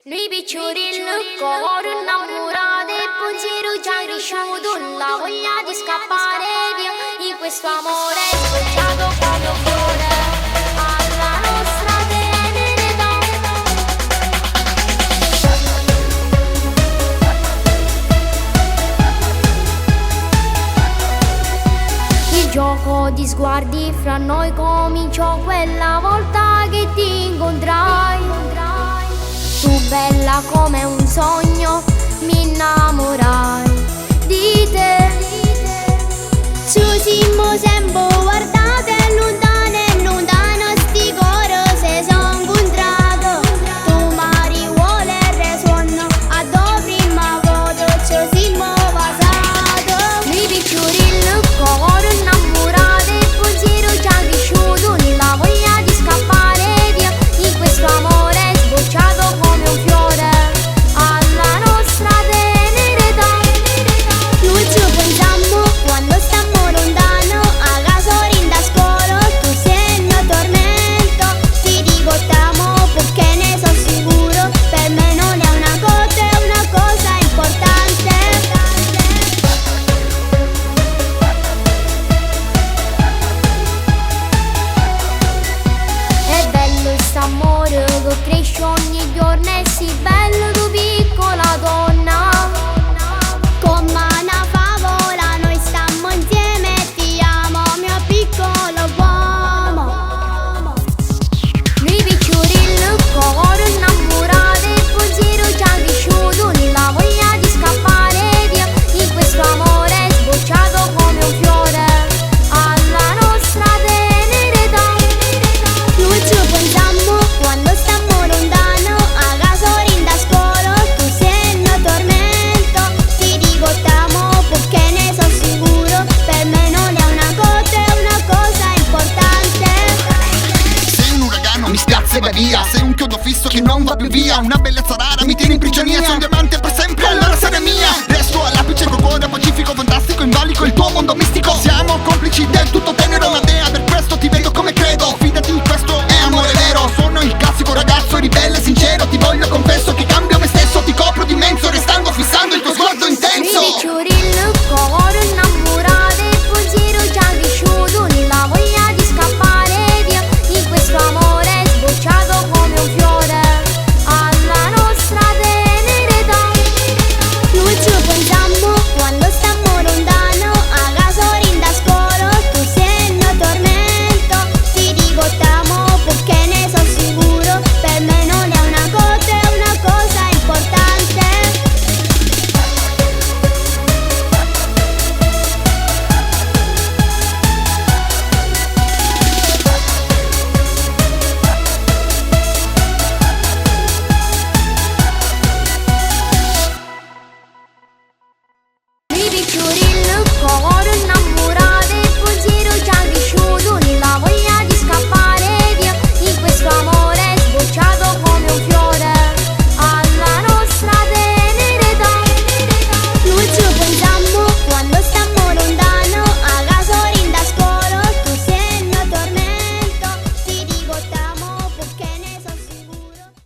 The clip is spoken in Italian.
Lui picciurino, cuore innamorato e pensiero già cresciuto, la voglia di scappare via in questo amore sbocciato come un fiore alla nostra tenerità. Il gioco di sguardi fra noi cominciò quella volta che ti incontrai. Tu bella come un sogno, mi innamorai di te. Ci siamo sempre guardate e lontano sti coro se son incontrato. Tu mariuole e resuono a do prima foto ci siamo passato. Mi picciurino, cuore innamorato e pensiero già cresciuto, la voglia di scappare via in questo amore sbocciato come un fiore alla nostra tenerità. Noi ci pensiamo quando stiamo lontano, a casa rinda scolo, tu sei il mio tormento. Ti dico t'amo perché ne sono sicuro, per me non è una cosa, è una cosa importante. È bello quest'amore che cresce ogni giorno, è sì bello tu piccola donna. Come una favola noi stiamo insieme e ti amo mio piccolo uomo. Lui picciurino, cuore innamorato e pensiero già cresciuto, la voglia di scappare via in questo amore sbocciato come un fiore alla nostra tenerità. Noi ci pensiamo quando stiamo lontano, a casa rinda scolo, tu sei il mio tormento. Ti dico t'amo perché ne sono sicuro, per me non è una cosa, è una cosa importante. Sei un uragano, mi spiazza e vai via. Sei un chiodo fisso che non va più via. Una bellezza rara, mi tieni in prigionia. Sei un diamante per sempre, allora sarai mia. Resto all'apice col cuore pacifico, fantastico, in valico il tuo mondo mistico. Siamo complici del tutto tenero, una dea, per questo ti vedo come credo. Fidati, questo è amore vero. Sono il classico ragazzo ribelle, sincero. Ti voglio, confesso che cambio me stesso. Ti copro di immenso, restando fissando il tuo sguardo intenso.